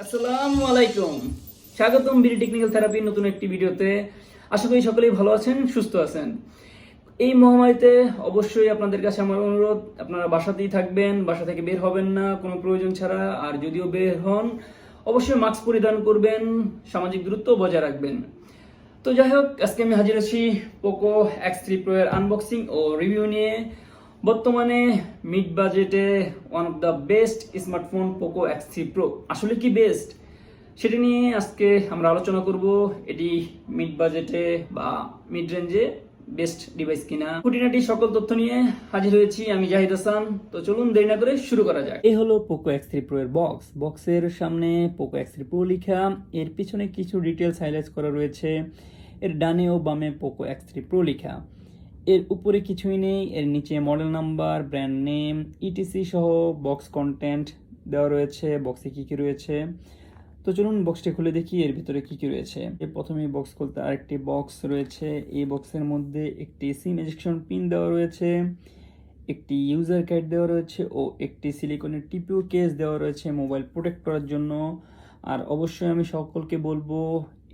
আসসালামু আলাইকুম, স্বাগতম বিডি টেকনিক্যাল থেরাপির নতুন একটি ভিডিওতে। আশা করি সকলেই ভালো আছেন, সুস্থ আছেন। এই মহামারীতে অবশ্যই আপনাদের কাছে আমার অনুরোধ, আপনারা বাসাতেই থাকবেন, বাসা থেকে বের হবেন না কোনো প্রয়োজন ছাড়া। আর যদিও বের হন, অবশ্যই মাস্ক পরিধান করবেন, সামাজিক দূরত্ব বজায় রাখবেন। তো যাই হোক, আজকে আমি হাজির আছি পোকো X3 Pro এর আনবক্সিং ও রিভিউ নিয়ে। বর্তমানে মিড বাজেটে one of the best smartphone Poco X3 Pro। আসলে কি বেস্ট, সেটা নিয়ে আজকে আমরা আলোচনা করব। এটি মিড বাজেটে বা মিড রেঞ্জে বেস্ট ডিভাইস কিনা, খুঁটিনাটি সকল তথ্য নিয়ে হাজির হয়েছি আমি জাহিদ হাসান। তো চলুন দেরি না করে শুরু করা যাক। এই হলো পোকো X3 Pro এর বক্সের সামনে পোকো X3 Pro লেখা, এর পিছনে কিছু ডিটেলস হাইলাইট করা রয়েছে, এর ডানে ও বামে পোকো X3 Pro লেখা। এর উপরে কিছুই নেই, এর নিচে model number, brand name, etc সহ বক্স কন্টেন্ট দেওয়া রয়েছে। বক্সে কি কি রয়েছে, তো চলুন বক্সটি খুলে দেখি এর ভিতরে কি কি রয়েছে। প্রথমে বক্স খুলতে আরেকটি বক্স রয়েছে। এই বক্সের মধ্যে একটি সিম এজেকশন পিন দেওয়া রয়েছে, একটি ইউজার গাইড দেওয়া রয়েছে ও একটি সিলিকনের টিপিও কেস দেওয়া রয়েছে মোবাইল প্রোটেক্ট করার জন্য। আর অবশ্যই আমি সকলকে বলবো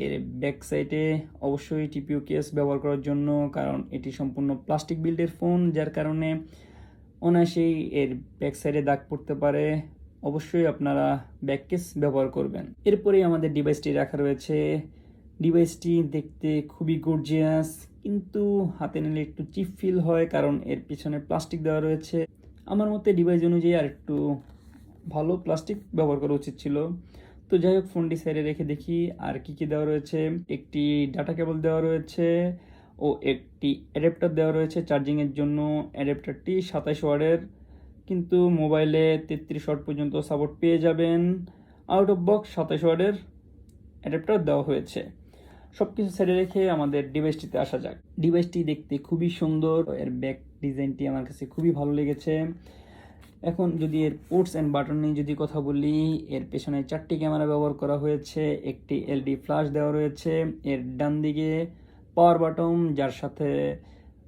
এর ব্যাক সাইডে অবশ্যই টিপিও কেস ব্যবহার করার জন্য, কারণ এটি সম্পূর্ণ প্লাস্টিক বিল্ডের ফোন, যার কারণে অনায়াসেই এর ব্যাক সাইডে দাগ পড়তে পারে। অবশ্যই আপনারা ব্যাক কেস ব্যবহার করবেন। এরপরেই আমাদের ডিভাইসটি রাখা রয়েছে। ডিভাইসটি দেখতে খুবই গর্জিয়াস, কিন্তু হাতে নিলে একটু চিপ ফিল হয়, কারণ এর পিছনে প্লাস্টিক দেওয়া রয়েছে। আমার মতে ডিভাইস অনুযায়ী আর একটু ভালো প্লাস্টিক ব্যবহার করা উচিত ছিল। তো যাই হোক, ফোনটি সাইডে রেখে দেখি আর কি কি দেওয়া রয়েছে। একটি ডাটা কেবল দেওয়া রয়েছে ও একটি অ্যাডাপ্টার দেওয়া রয়েছে চার্জিংয়ের জন্য। অ্যাডাপ্টারটি 27 ওয়াটের, কিন্তু মোবাইলে 33 ওয়াট পর্যন্ত সাপোর্ট পেয়ে যাবেন। আউট অফ বক্স 27 ওয়াটের অ্যাডাপ্টার দেওয়া হয়েছে। সব কিছু সাইডে রেখে আমাদের ডিভাইসটিতে আসা যাক। ডিভাইসটি দেখতে খুবই সুন্দর, এর ব্যাক ডিজাইনটি আমার কাছে খুবই ভালো লেগেছে। এখন যদি এর পোর্টস অ্যান্ড বাটন নিয়ে যদি কথা বলি, এর পেছনে 4টি ক্যামেরা ব্যবহার করা হয়েছে, একটি এলডি ফ্ল্যাশ দেওয়া রয়েছে। এর ডান দিকে পাওয়ার বাটন, যার সাথে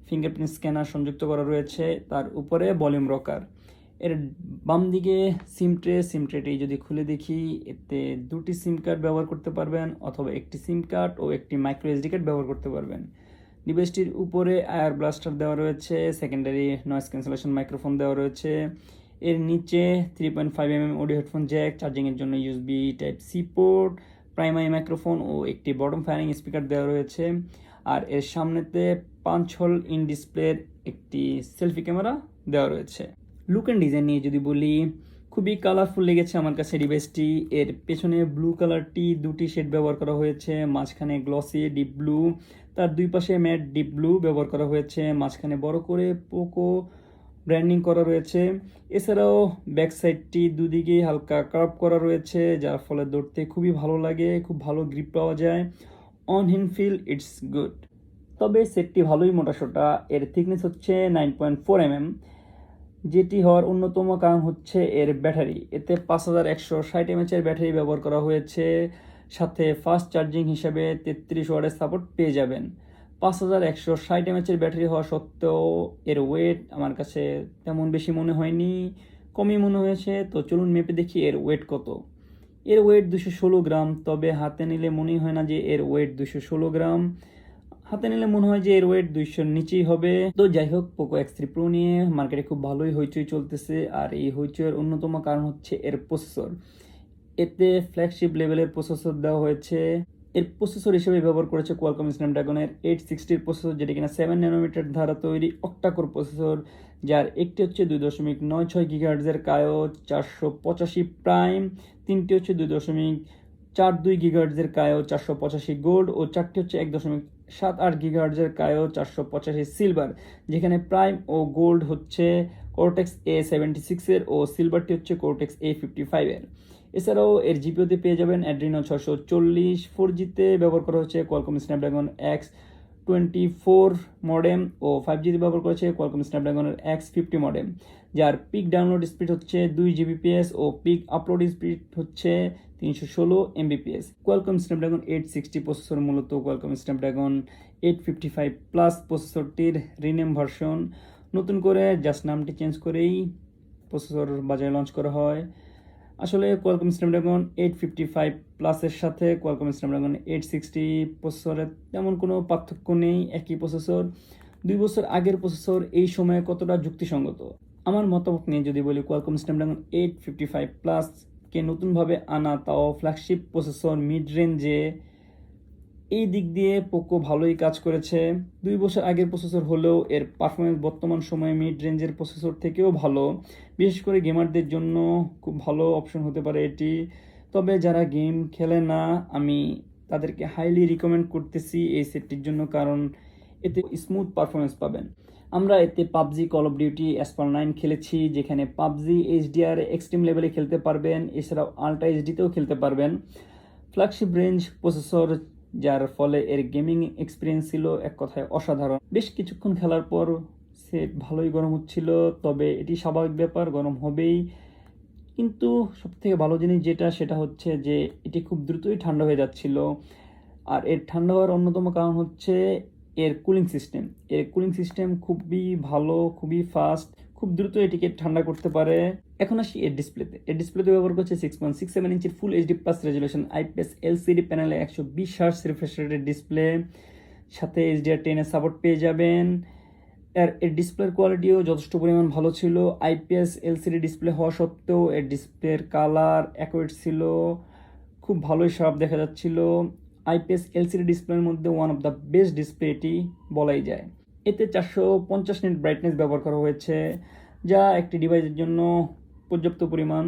ফিঙ্গারপ্রিন্ট স্ক্যানার সংযুক্ত করা রয়েছে, তার উপরে ভলিউম রকার। এর বাম দিকে সিম ট্রেটি যদি খুলে দেখি, এতে 2টি সিম কার্ড ব্যবহার করতে পারবেন, অথবা একটি সিম কার্ড ও একটি মাইক্রো এসডি কার্ড ব্যবহার করতে পারবেন। ডিভাইসটির উপরে আয়ার ব্লাস্টার দেওয়া রয়েছে, সেকেন্ডারি নয়েজ ক্যান্সেলেশন মাইক্রোফোন দেওয়া রয়েছে। এর নিচে 3.5mm অডিও হেডফোন জ্যাক, চার্জিংয়ের জন্য USB type C port, primary microphone ও একটি বটম ফায়ারিং স্পিকার দেওয়া রয়েছে। আর এর সামনেতে 5 হল ইন ডিসপ্লের একটি সেলফি ক্যামেরা দেওয়া রয়েছে। লুক অ্যান্ড ডিজাইন নিয়ে যদি বলি, খুবই কালারফুল লেগেছে আমার কাছে ডিভাইসটি। এর পেছনে ব্লু কালারটি 2টি শেড ব্যবহার করা হয়েছে, মাঝখানে গ্লসি ডিপ ব্লু, তার দুই পাশে ম্যাট ডিপ ব্লু ব্যবহার করা হয়েছে, মাঝখানে বড় করে পোকো ব্র্যান্ডিং করা রয়েছে। এছাড়াও ব্যাক সাইডটি দুদিকেই হালকা কার্ভ করা রয়েছে, যার ফলে ধরতে খুবই ভালো লাগে, খুব ভালো গ্রিপ পাওয়া যায়। On hand feel it's good. তবে সেটটি ভালোই মোটাসোটা। এর থিকনেস হচ্ছে 9.4mm, যেটি হওয়ার অন্যতম কারণ হচ্ছে এর ব্যাটারি। এতে 5160 mAh এর ব্যাটারি ব্যবহার করা হয়েছে, সাথে ফাস্ট চার্জিং হিসেবে 33 ওয়াটের সাপোর্ট পেয়ে যাবেন। 5160 mAh এর ব্যাটারি হওয়া সত্ত্বেও এর ওয়েট আমার কাছে তেমন বেশি মনে হয়নি, কমই মনে হয়েছে। তো চলুন মেপে দেখি এর ওয়েট কত। এর ওয়েট 216 গ্রাম, তবে হাতে নিলে মনেই হয় না যে এর ওয়েট 216 গ্রাম। হাতে নিলে মনে হয় যে এর ওয়েট 200-র নিচেই হবে। তো যাই হোক, পোকো X3 Pro নিয়ে মার্কেটে খুব ভালোই হইচই চলতেছে, আর এই হইচইয়ের অন্যতম কারণ হচ্ছে এর প্রসেসর। এতে ফ্ল্যাগশিপ লেভেলের প্রসেসর দেওয়া হয়েছে। এর প্রসেসর হিসেবে ব্যবহার করেছে Qualcomm Snapdragon 860 প্রসেসর, যেটি কিনা 7 ন্যানোমিটার দ্বারা তৈরি Octa-core প্রসেসর, যার একটি হচ্ছে 2.96 GHz কায়ো 485 প্রাইম, তিনটি হচ্ছে 2.42 GHz কায়ো 485 গোল্ড ও চারটি হচ্ছে 1.78 GHz কায়ো 485 সিলভার, যেখানে প্রাইম ও গোল্ড হচ্ছে Cortex A76 এর ও সিলভারটি হচ্ছে Cortex A55 এর। এছাড়াও এর জিপিওতে পেয়ে যাবেন Adreno 640। 4Gতে ব্যবহার করা হচ্ছে Qualcomm Snapdragon X24 মডেম ও 5Gতে ব্যবহার করেছে Qualcomm Snapdragon X50 মডেম, যার পিক ডাউনলোড স্পিড হচ্ছে 2 Gbps ও পিক আপলোড স্পিড হচ্ছে 316 Mbps। Qualcomm Snapdragon 860 প্রসেসর মূলত Qualcomm Snapdragon 855 প্লাস প্রসেসরটির রিনেম ভার্সন। নতুন করে জাস্ট নামটি চেঞ্জ করেই প্রসেসর বাজারে লঞ্চ করা হয়। আসলে Qualcomm Snapdragon 855 প্লাসের সাথে Qualcomm Snapdragon 860 প্রসেসরের তেমন কোনো পার্থক্য নেই, একই প্রসেসর। 2 বছর আগের প্রসেসর এই সময়ে কতটা যুক্তিসঙ্গত? আমার মতামত নিয়ে যদি বলি, Qualcomm Snapdragon 855 প্লাসকে নতুনভাবে আনা, তাও ফ্ল্যাগশিপ প্রসেসর মিড রেঞ্জে, এই দিক দিয়ে পোকো ভালোই কাজ করেছে। 2 বছর আগের প্রসেসর হলেও এর পারফরমেন্স বর্তমান সময়ে মিড রেঞ্জের প্রসেসর থেকেও ভালো। বিশেষ করে গেমারদের জন্য খুব ভালো অপশন হতে পারে এটি। তবে যারা গেম খেলে না, আমি তাদেরকে হাইলি রিকমেন্ড করতেছি এই সেটটির জন্য, কারণ এতে স্মুথ পারফরমেন্স পাবেন। আমরা এতে পাবজি, কল অফ ডিউটি, অ্যাসপার 9 খেলেছি, যেখানে পাবজি এইচডিআর এক্সট্রিম লেভেলে খেলতে পারবেন, এছাড়াও আল্ট্রা এইচডিতেও খেলতে পারবেন। ফ্ল্যাগশিপ রেঞ্জ প্রসেসর, যার ফলে এর গেমিং এক্সপিরিয়েন্স ছিল এক কথায় অসাধারণ। বেশ কিছুক্ষণ খেলার পর সেট ভালোই গরম হচ্ছিল, তবে এটি স্বাভাবিক ব্যাপার, গরম হবেই। কিন্তু সবথেকে ভালো জিনিস যেটা, সেটা হচ্ছে যে এটি খুব দ্রুতই ঠান্ডা হয়ে যাচ্ছিল। আর এর ঠান্ডা হওয়ার অন্যতম কারণ হচ্ছে এর কুলিং সিস্টেম। এর কুলিং সিস্টেম খুবই ভালো, খুবই ফাস্ট, খুব দ্রুত এটিকে ঠান্ডা করতে পারে। এখন আসি এর ডিসপ্লেতে। এর ডিসপ্লেতে ব্যবহার করছে 6.67 ইঞ্চির full HD plus resolution IPS LCD প্যানেলে 120 হার্টজ রিফ্রেশ রেটের ডিসপ্লে, সাথে HDR10 এর সাপোর্ট পেয়ে যাবেন। এর ডিসপ্লের কোয়ালিটিও যথেষ্ট পরিমাণ ভালো ছিল। IPS LCD ডিসপ্লে হওয়া সত্ত্বেও এর ডিসপ্লের কালার অ্যাকুরেট ছিল, খুব ভালোই শার্প দেখা যাচ্ছিল। IPS LCD ডিসপ্লের মধ্যে one of the best display এটি বলাই যায়। এতে 450 নিট ব্রাইটনেস ব্যবহার করা হয়েছে, যা একটি ডিভাইসের জন্য পর্যাপ্ত পরিমাণ।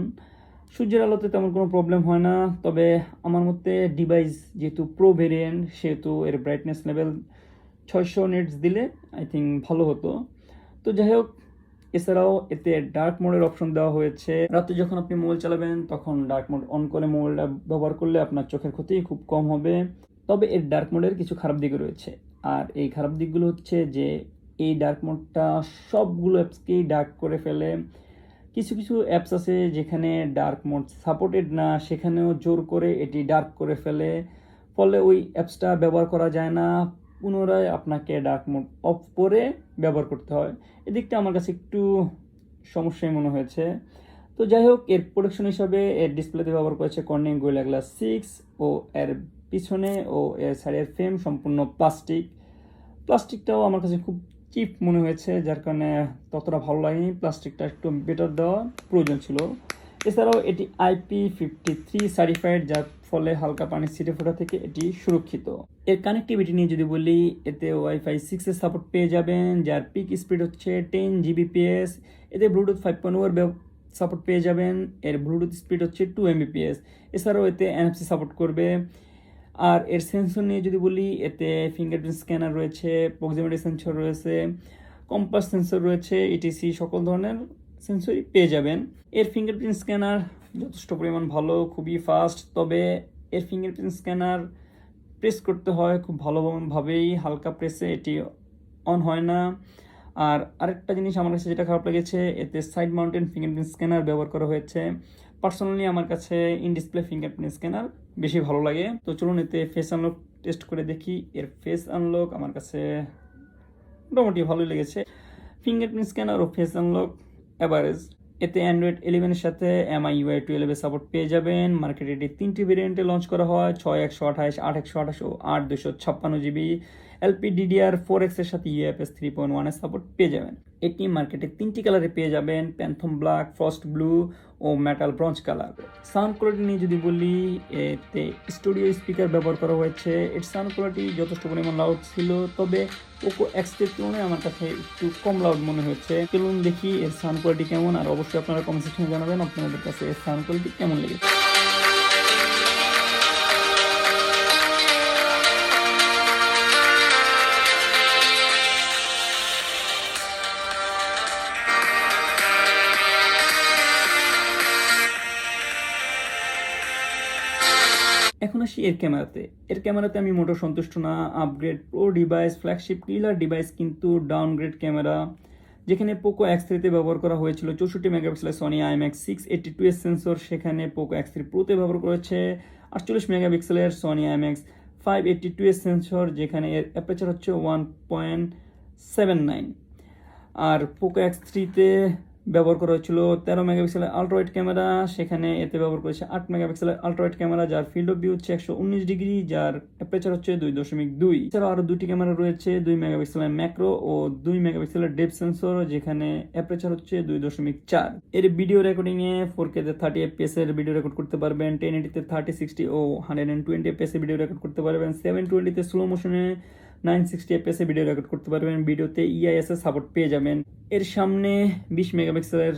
সূর্যের আলোতে তেমন কোনো প্রবলেম হয় না, তবে আমার মতে ডিভাইস যেহেতু প্রো ভেরিয়েন্ট, সেহেতু এর ব্রাইটনেস লেভেল 600 নিটস দিলে আই থিঙ্ক ভালো হতো। তো যাই হোক, এছাড়াও এতে ডার্ক মোডের অপশন দেওয়া হয়েছে। রাতে যখন আপনি মোবাইল চালাবেন তখন ডার্ক মোড অন করে মোবাইলটা ব্যবহার করলে আপনার চোখের ক্ষতি খুব কম হবে। তবে এর ডার্ক মোডের কিছু খারাপ দিকও রয়েছে, আর এই খারাপ দিকগুলো হচ্ছে যে এই ডার্ক মোডটা সবগুলো অ্যাপসকেই ডার্ক করে ফেলে। কিছু কিছু অ্যাপস আছে যেখানে ডার্ক মোড সাপোর্টেড না, সেখানেও জোর করে এটি ডার্ক করে ফেলে, ফলে ওই অ্যাপসটা ব্যবহার করা যায় না, পুনরায় আপনাকে ডার্ক মোড অফ করে ব্যবহার করতে হয়। এদিকটা আমার কাছে একটু সমস্যাই মনে হয়েছে। তো যাই হোক, এর প্রোটেকশন হিসাবে এর ডিসপ্লেতে ব্যবহার করেছে কর্নিং গোরিলা গ্লাস 6, ও এর পিছনে ও এর সাইডের ফ্রেম সম্পূর্ণ প্লাস্টিকটাও আমার কাছে খুব চিপ মনে হয়েছে, যার কারণে ততটা ভালো লাগেনি। প্লাস্টিকটা একটু বেটার দেওয়া প্রয়োজন ছিল। এছাড়াও এটি IP53 সার্টিফাইড, যার ফলে হালকা পানির ছিটে ফোটা থেকে এটি সুরক্ষিত। এর কানেক্টিভিটি নিয়ে যদি বলি, এতে Wi-Fi 6 এর সাপোর্ট পেয়ে যাবেন, যার পিক স্পিড হচ্ছে 10 Gbps। এতে ব্লুটুথ 5.0 এর সাপোর্ট পেয়ে যাবেন, এর ব্লুটুথ স্পিড হচ্ছে 2 Mbps। এছাড়াও এতে NFC সাপোর্ট করবে। আর এর সেন্সর নিয়ে যদি বলি, এতে ফিঙ্গারপ্রিন্ট স্ক্যানার রয়েছে, প্রক্সিমিটি সেন্সর রয়েছে, কম্পাস সেন্সর রয়েছে, ETC সকল ধরনের সেন্সরই পেয়ে যাবেন। এর ফিঙ্গারপ্রিন্ট স্ক্যানার যথেষ্ট পরিমাণ ভালো, খুবই ফাস্ট। তবে এর ফিঙ্গারপ্রিন্ট স্ক্যানার প্রেস করতে হয় খুব ভালোভাবেই, হালকা প্রেসে এটি অন হয় না। আর আরেকটা জিনিস আমার কাছে যেটা খারাপ লেগেছে, এতে সাইড মাউন্টেন ফিঙ্গারপ্রিন্ট স্ক্যানার ব্যবহার করা হয়েছে। পার্সোনালি আমার কাছে ইন ডিসপ্লে ফিঙ্গারপ্রিন্ট স্ক্যানার বেশি ভালো লাগে। তো চলুন এতে ফেস আনলক টেস্ট করে দেখি। এর ফেস আনলক আমার কাছে মোটামুটি ভালোই লেগেছে। ফিঙ্গারপ্রিন্ট স্ক্যানার ও ফেস আনলক অ্যাভারেজ। এতে অ্যান্ড্রয়েড 11 এর সাথে MIUI 12 এর সাপোর্ট পেয়ে যাবেন। মার্কেটে এটি 3টি ভেরিয়েন্টে লঞ্চ করা হয়, 6128, 8128 ও 8256 GB। LPDDR4x এর সাথে UFS 3.1 এর সাপোর্ট পেয়ে যাবেন। এটি মার্কেটে 3টি কালারে পেয়ে যাবেন, প্যান্থম ব্ল্যাক, ফ্রস্ট ব্লু ও metal bronze colour. Sound quality নিয়ে যদি বলি, এতে স্টুডিও স্পিকার ব্যবহার করা হয়েছে। এর সাউন্ড কোয়ালিটি যথেষ্ট পরিমাণ লাউড ছিল, তবে POCO X3 তুলনায় আমার কাছে একটু কম লাউড মনে হয়েছে। চলুন দেখি এর সাউন্ড কোয়ালিটি কেমন, আর অবশ্যই আপনারা কমেন্ট সেকশনে জানাবেন আপনাদের কাছে এর সাউন্ড কোয়ালিটি কেমন লেগেছে। এখন আসি এর ক্যামেরাতে আমি মোটেও সন্তুষ্ট না। Upgrade pro device, flagship killer device, কিন্তু ডাউনগ্রেড ক্যামেরা। যেখানে POCO X3 তে ব্যবহার করা হয়েছিল 64 মেগাপিক্সেলের সনি IMX 682 এর সেন্সর, সেখানে POCO X3 Pro তে ব্যবহার করেছে 48 মেগাপিক্সেলের সনি IMX 582 এর সেন্সর, যেখানে এর অ্যাপারচার হচ্ছে 1.79। আর POCO X3 তে ব্যবহার করা হয়েছিল 13 মেগাপিক্সেলের আল্ট্রাওয়াইড ক্যামেরা, সেখানে এতে ব্যবহার করেছে 8 মেগাপিক্সেলের আল্ট্রাওয়াইড ক্যামেরা, যার ফিল্ড অফ ভিউ হচ্ছে 119 ডিগ্রি, যার অ্যাপারচার হচ্ছে 2.2। এছাড়াও আরো দুটি ক্যামেরা রয়েছে, 2 মেগাপিক্সেলের ম্যাক্রো ও 2 মেগাপিক্সেলের ডেপথ সেন্সর, যেখানে অ্যাপারচার হচ্ছে 2.4। এর ভিডিও রেকর্ডিং এ 4K তে 30 fps এর ভিডিও রেকর্ড করতে পারবেন, 1080 তে 30, 60 ও 120 fps এর ভিডিও রেকর্ড করতে পারবেন, 720 তে স্লো মোশনে 960 fps এ ভিডিও রেকর্ড করতে পারবেন। ভিডিওতে ইআইএস এর সাপোর্ট পেয়ে যাবেন। এর সামনে 20 মেগাপিক্সেলের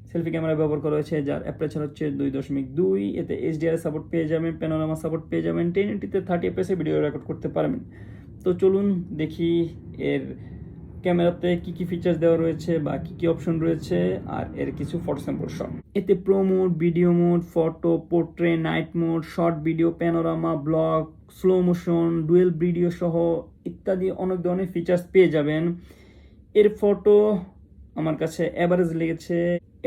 সেলফি ক্যামেরা ব্যবহার করা হয়েছে, যার অ্যাপারচার হচ্ছে 2.2। এতে এইচডিআর সাপোর্ট পেয়ে যাবেন, প্যানোরামা সাপোর্ট পেয়ে যাবেন, 1080 তে 30 fps এ ভিডিও রেকর্ড করতে পারবেন। তো চলুন দেখি এর ক্যামেরাতে কি কি ফিচার্স দেওয়া রয়েছে বা কি কি অপশন রয়েছে আর এর কিছু ফটো স্যাম্পল শট। এতে pro mode, video mode, photo, portray, night mode, short video, panorama, blog, slow motion, dual video সহ ইত্যাদি অনেক ধরনের ফিচার্স পেয়ে যাবেন। এর ফটো আমার কাছে অ্যাভারেজ লেগেছে,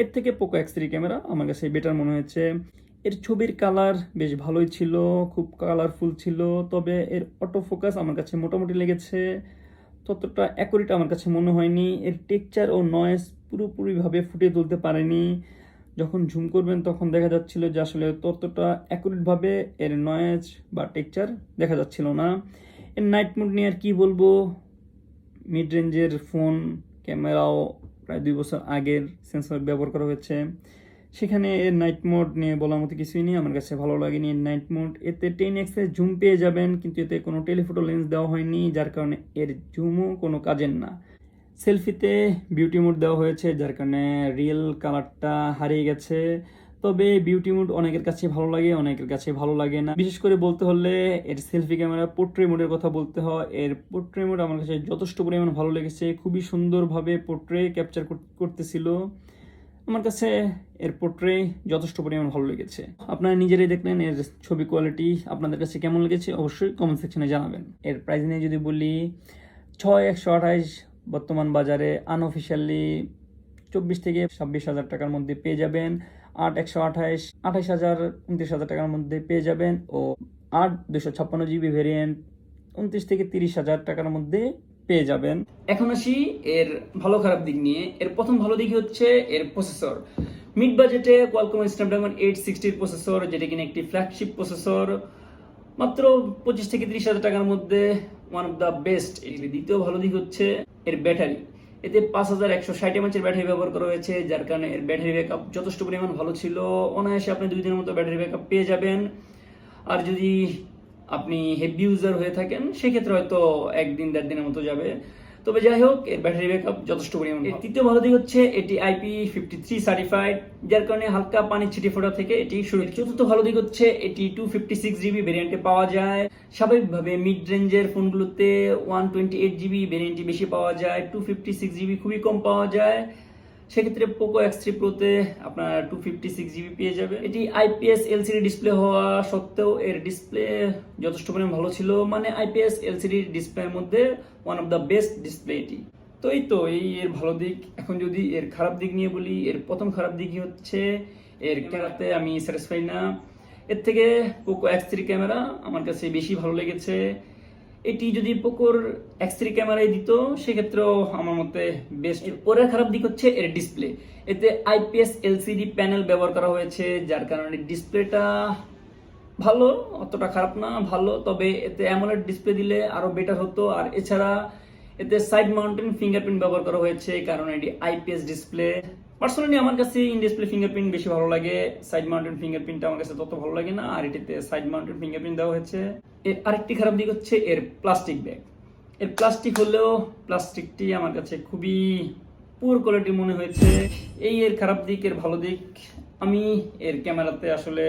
এর থেকে পোকো X3 ক্যামেরা আমার কাছে বেটার মনে হয়েছে। এর ছবির কালার বেশ ভালোই ছিল, খুব কালারফুল ছিল, তবে এর অটো ফোকাস আমার কাছে মোটামুটি লেগেছে, ততটা অ্যাকুরেট আমার কাছে মনে হয়নি। এর টেক্সচার ও নয়েজ পুরোপুরিভাবে ফুটিয়ে তুলতে পারেনি। যখন জুম করবেন তখন দেখা যাচ্ছিল যে আসলে ততটা অ্যাকুরেটভাবে এর নয়েজ বা টেক্সচার দেখা যাচ্ছিল না। এর নাইট মোড নিয়ে আর কি বলবো, মিড রেঞ্জের ফোন, ক্যামেরাও প্রায় 2 বছর আগের সেন্সর ব্যবহার করা হয়েছে, সেখানে এর নাইট মোড নিয়ে বলার মতো কিছুই নেই, আমার কাছে ভালো লাগেনি এর নাইট মোড। এতে 10x এর জুম পেয়ে যাবেন, কিন্তু এতে কোনো টেলিফোটো লেন্স দেওয়া হয়নি, যার কারণে এর জুমও কোনো কাজের না। সেলফিতে বিউটি মোড দেওয়া হয়েছে, যার কারণে রিয়েল কালারটা হারিয়ে গেছে। তবে বিউটি মোড অনেকের কাছে ভালো লাগে, অনেকের কাছে ভালো লাগে না। বিশেষ করে বলতে হলে এর সেলফি ক্যামেরা পোর্ট্রে মোডের কথা বলতে হয়। এর পোর্ট্রে মোড আমার কাছে যথেষ্ট পরিমাণ ভালো লেগেছে, খুবই সুন্দরভাবে পোর্ট্রে ক্যাপচার করতেছিল। আমার কাছে এর পোর্ট্রে যথেষ্ট পরিমাণ ভালো লেগেছে। আপনারা নিজেরাই দেখলেন এর ছবি কোয়ালিটি আপনাদের কাছে কেমন লেগেছে, অবশ্যই কমেন্ট সেকশনে জানাবেন। এর প্রাইস নিয়ে যদি বলি, 6128 বর্তমান বাজারে আনঅফিশিয়ালি 24 থেকে 26,000 টাকার মধ্যে পেয়ে যাবেন। 8128 28,000 29,000 টাকার মধ্যে পেয়ে যাবেন, ও 256 জিবি ভেরিয়েন্ট 29 থেকে 30,000 টাকার মধ্যে পেয়ে যাবেন। এখন আসি এর ভালো খারাপ দিক নিয়ে। এর প্রথম ভালো দিক হচ্ছে এর প্রসেসর। মিড বাজেটে Qualcomm Snapdragon 860 প্রসেসর, যেটা কিনা একটি ফ্ল্যাগশিপ প্রসেসর, মাত্র 25 থেকে 30,000 টাকার মধ্যে ওয়ান অফ দ্য বেস্ট। এর দ্বিতীয় ভালো দিক হচ্ছে এর ব্যাটারি। এতে 5160 mAh এর ব্যাটারি ব্যবহার করা হয়েছে, যার কারণে এর ব্যাটারি ব্যাকআপ যথেষ্ট পরিমাণ ভালো ছিল। অনায়াসে আপনি 2 দিনের মতো ব্যাটারি ব্যাকআপ পেয়ে যাবেন। আর যদি আপনি হেভি ইউজার হয়ে থাকেন সেক্ষেত্রে হয়তো 1 দিন 1.5 দিনের মতো যাবে। তবে যাই হোক, এর ব্যাটারি ব্যাকআপ যথেষ্ট পরিমাণ। এর তৃতীয় ভালো দিক হচ্ছে এটি IP53 সার্টিফাইড, যার কারণে হালকা পানি ছিটে ফোটা থেকে এটি সুরক্ষিত। চতুর্থ ভালো দিক হচ্ছে এটি 256 জিবি ভেরিয়েন্টে পাওয়া যায়। স্বাভাবিকভাবে মিড রেঞ্জের ফোনগুলোতে 128 জিবি ভেরিয়েন্টই বেশি পাওয়া যায়, 256 জিবি খুবই কম পাওয়া যায়। সেক্ষেত্রে পোকো X3 প্রোতে আপনার 256 জিবি পেয়ে যাবে। এটি IPS LCD ডিসপ্লে হওয়া সত্ত্বেও এর ডিসপ্লে যথেষ্ট পরিমাণ ভালো ছিল, মানে IPS LCD ডিসপ্লের মধ্যে one of the best display এটি। তো এই এর ভালো দিক। এখন যদি এর খারাপ দিক নিয়ে বলি, এর প্রথম খারাপ দিকই হচ্ছে এর ক্যামেরাতে আমি স্যাটিসফাই না। এর থেকে পোকো X3 ক্যামেরা আমার কাছে বেশি ভালো লেগেছে। এটি যদি পোকোর X3 ক্যামেরায় দিত সেক্ষেত্রেও আমার মতে বেস্ট। এর পরের খারাপ দিক হচ্ছে এর ডিসপ্লে। এতে IPS LCD প্যানেল ব্যবহার করা হয়েছে, যার কারণে ডিসপ্লেটা ভালো, অতটা খারাপ না, ভালো। তবে এতে অ্যামোলেড ডিসপ্লে দিলে আরো বেটার হতো। আর এছাড়া এতে সাইড মাউন্টেন ফিঙ্গারপ্রিন্ট ব্যবহার করা হয়েছে, কারণ এটি IPS ডিসপ্লে। পার্সোনালি আমার কাছে ইন ডিসপ্লে ফিঙ্গারপ্রিন্ট বেশি ভালো লাগে, সাইড মাউন্টেন ফিঙ্গারপ্রিন্টটা আমার কাছে তত ভালো লাগে না। আর এটিতে সাইড মাউন্টেন ফিঙ্গারপ্রিন্ট দেওয়া হয়েছে। এর আরেকটি খারাপ দিক হচ্ছে এর প্লাস্টিক ব্যাগ। এর প্লাস্টিক হলেও প্লাস্টিকটি আমার কাছে খুবই পুয়ার কোয়ালিটি মনে হয়েছে। এর খারাপ দিক। এর ভালো দিক, আমি এর ক্যামেরাতে আসলে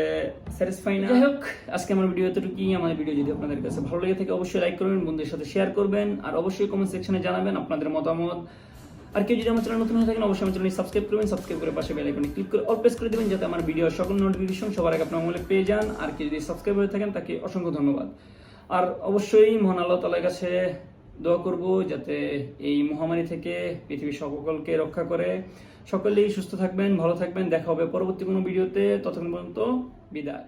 স্যাটিসফাই না। যাই হোক, আজকে আমার ভিডিও এতটুকুই। আমার ভিডিও যদি আপনাদের কাছে ভালো লেগে থাকে অবশ্যই লাইক করবেন, বন্ধুদের সাথে শেয়ার করবেন, আর অবশ্যই কমেন্ট সেকশনে জানাবেন আপনাদের মতামত। আর কেউ যদি আমার চ্যানেল নতুন হয়ে থাকেন অবশ্যই আমার চ্যানেল সাবস্ক্রাইব করবেন, সাবস্ক্রাইব করে পাশে বেল আইকনে ক্লিক করে অল প্রেস করে দেবেন, যাতে আমার ভিডিও সকল নোটিফিকেশন সবার আগে আপনার মোবাইলে পেয়ে যান। আর কেউ যদি সাবস্ক্রাইব হয়ে থাকেন তাকে অসংখ্য ধন্যবাদ। আর অবশ্যই মহান আল্লাহ তাআলার কাছে দোয়া করব যাতে এই মহামারী থেকে পৃথিবীর সকলকে রক্ষা করে। সকলেই সুস্থ থাকবেন, ভালো থাকবেন। দেখা হবে পরবর্তী কোনো ভিডিওতে। ততক্ষণ পর্যন্ত বিদায়।